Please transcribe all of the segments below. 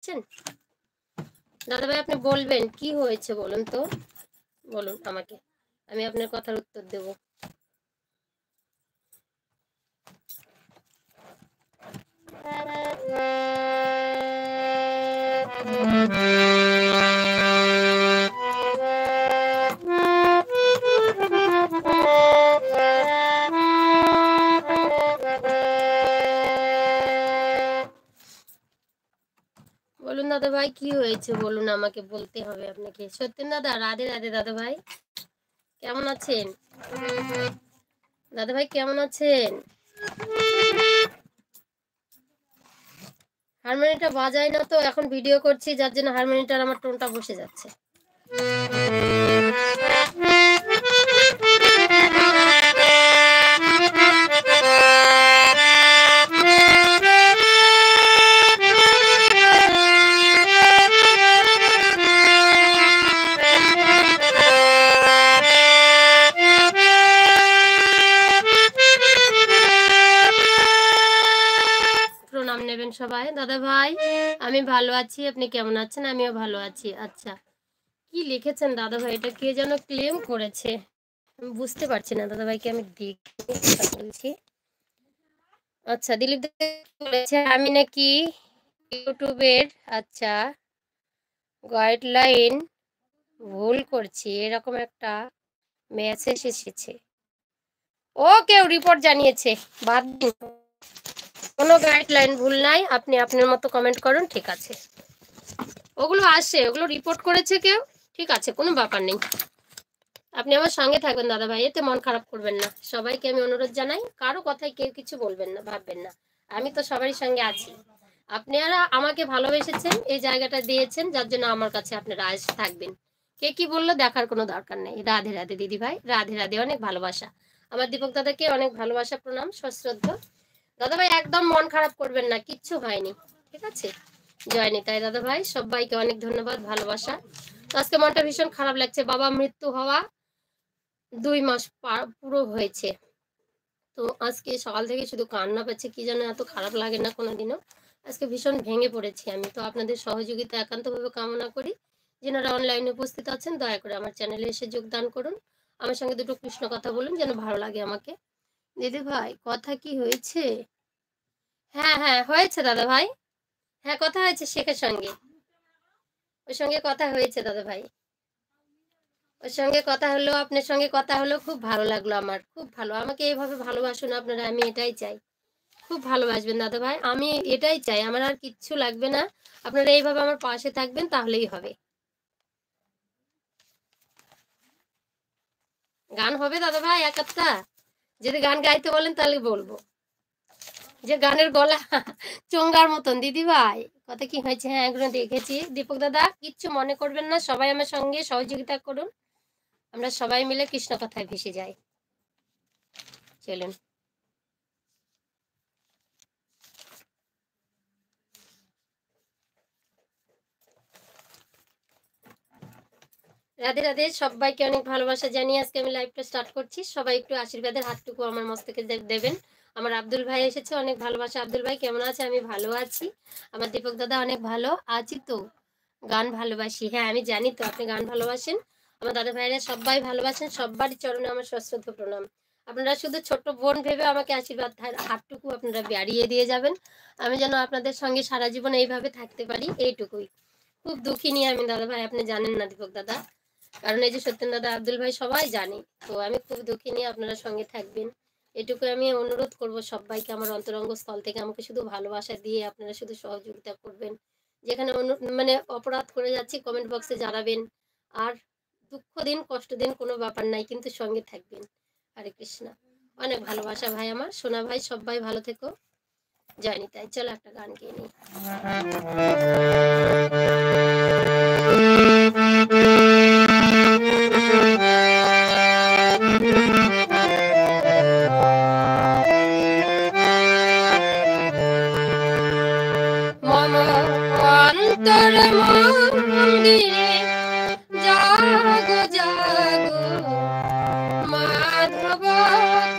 আছেন দাদা ভাই? আপনি বলবেন কি হয়েছে বলুন তো, বলুন আমাকে, আমি আপনার কথার উত্তর দেব। বলুন দাদা ভাই কি হয়েছে বলুন, আমাকে বলতে হবে আপনাকে। সত্যেন দাদা, রাধে রাধে দাদা ভাই, কেমন আছেন? দাদা ভাই কেমন আছেন? হারমোনিয়ামটা বাজাই না তো, এখন ভিডিও করছি যার জন্য হারমোনিয়ামটার আমার টোনটা বসে যাচ্ছে। প্রণাম নেবেন সবাই। দাদা ভাই আমি ভালো আছি, আপনি কেমন আছেন? আমিও ভালো আছি। আচ্ছা, কি লিখেছেন দাদা ভাই? এটা কে যেন ক্লেম করেছে, আমি বুঝতে পারছি না দাদা ভাইকে, আমি বলছি। আচ্ছা, দিলীপ বলেছে আমি নাকি ইউটিউবের আচ্ছা গাইডলাইন ভুল করছি, এরকম একটা মেসেজ এসেছে। ও কেউ রিপোর্ট জানিয়েছে, বাদ দিন, কোনো গাইডলাইন ভুল নাই, আপনি আপনার মতো কমেন্ট করুন, ঠিক আছে। ওগুলো আসে, ওগুলো রিপোর্ট করেছে কেউ, ঠিক আছে, কোনো ব্যাপার নেই। আপনি আমার সঙ্গে থাকবেন দাদা ভাই, এতে মন খারাপ করবেন না। সবাইকে আমি অনুরোধ জানাই, কারো কথায় কেউ কিছু বলবেন না, ভাববেন না, আমি তো সবারই সঙ্গে আছি। আপনারা আমাকে ভালোবেসেছেন, এই জায়গাটা দিয়েছেন, যার জন্য আমার কাছে আপনারা আজ থাকবেন। কে কি বললো দেখার কোনো দরকার নেই। রাধে রাধে দিদি ভাই, রাধে রাধে, অনেক ভালোবাসা। আমার দীপক দাদাকে অনেক ভালোবাসা, প্রণাম, সশ্রদ্ধা। দাদা ভাই একদম মন খারাপ করবেন না, কিচ্ছু হয়নি, ঠিক আছে। জয় নিতাই দাদা ভাই, সবাইকে অনেক ধন্যবাদ, ভালোবাসা। আজকে মনটা ভীষণ খারাপ লাগছে, বাবা মৃত্যু হওয়া 2 মাস পুরো হয়েছে। তো আজকে সকাল থেকে শুধু কান্না পাচ্ছে, কি যেন এত খারাপ লাগে না কোনোদিনও। আজকে ভীষণ ভেঙে পড়েছি আমি। তো আপনাদের সহযোগিতা একান্তভাবে কামনা করি। যারা অনলাইনে উপস্থিত আছেন দয়া করে আমার চ্যানেলে এসে যোগদান করুন, আমার সঙ্গে দুটো কৃষ্ণ কথা বলুন, যেন ভালো লাগে আমাকে। দিদি ভাই কথা কি হয়েছে? হ্যাঁ হ্যাঁ হয়েছে দাদা ভাই, হ্যাঁ কথা হয়েছে শেখের সঙ্গে, ওর সঙ্গে কথা হয়েছে দাদা ভাই, ওর সঙ্গে কথা হলো, আপনার সঙ্গে কথা হলো, খুব ভালো লাগলো আমার, খুব ভালো। আমাকে এইভাবে ভালোবাসুন আপনারা, আমি এটাই চাই। খুব ভালোবাসবেন দাদা ভাই, আমি এটাই চাই, আমার আর কিচ্ছু লাগবে না। আপনারা এইভাবে আমার পাশে থাকবেন, তাহলেই হবে। গান হবে দাদা ভাই এক একটা, যদি গান গাইতে বলেন তাহলে বলবো, যে গানের গলা চোঙ্গার মতন। দিদি ভাই কথা কি হয়েছে? হ্যাঁ এগুলো দেখেছি। দীপক দাদা কিচ্ছু মনে করবেন না, সবাই আমার সঙ্গে সহযোগিতা করুন, আমরা সবাই মিলে কৃষ্ণ কথায় ভেসে যাই, চলুন। রাধে রাধে, সবাইকে অনেক ভালোবাসা জানিয়ে আজকে আমি লাইভটা স্টার্ট করছি। সবাই একটু আশীর্বাদের হাতটুকু আমার মস্তকে দেবেন। আমার আব্দুল ভাই এসেছে, অনেক ভালোবাসা। আব্দুল ভাই কেমন আছে? আমি ভালো আছি। আমার দীপক দাদা অনেক ভালো আছি। তো গান ভালোবাসি, হ্যাঁ আমি জানি তো আপনি গান ভালোবাসেন। আমার দাদা ভাইরা সবাই ভালোবাসেন, সবারই চরণে আমার সশ্রদ্ধ প্রণাম। আপনারা শুধু ছোট্ট বোন ভেবে আমাকে আশীর্বাদ হাতটুকু আপনারা বাড়িয়ে দিয়ে যাবেন, আমি যেন আপনাদের সঙ্গে সারা জীবন এইভাবে থাকতে পারি, এইটুকুই। খুব দুঃখিনী আমি দাদা ভাই, আপনি জানেন না দীপক দাদা, কারণ এই যে সত্যেন দাদা, আব্দুল ভাই সবাই জানে। তো আমি খুব দুঃখিনী, আপনারা সঙ্গে থাকবেন, এটুকু আমি অনুরোধ করব সবাইকে। আমার অন্তরঙ্গ স্থল থেকে আমাকে শুধু ভালোবাসা দিয়ে আপনারা শুধু সহযোগিতা করবেন। যেখানে মানে অপরাধ করে যাচ্ছি কমেন্ট বক্সে জানাবেন, আর দুঃখ দিন কষ্ট দিন কোনো ব্যাপার নাই, কিন্তু সঙ্গে থাকবেন। হরে কৃষ্ণ, অনেক ভালোবাসা ভাই আমার সোনা ভাই, সবাই ভালো থেকো। জয় নিতাই। চলো একটা গান গিয়ে নিই। মম অন্তর মন্দিরে জাগো জাগো মাধব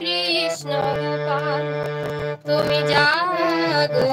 কৃষ্ণ গোপাল, তুমি জাগো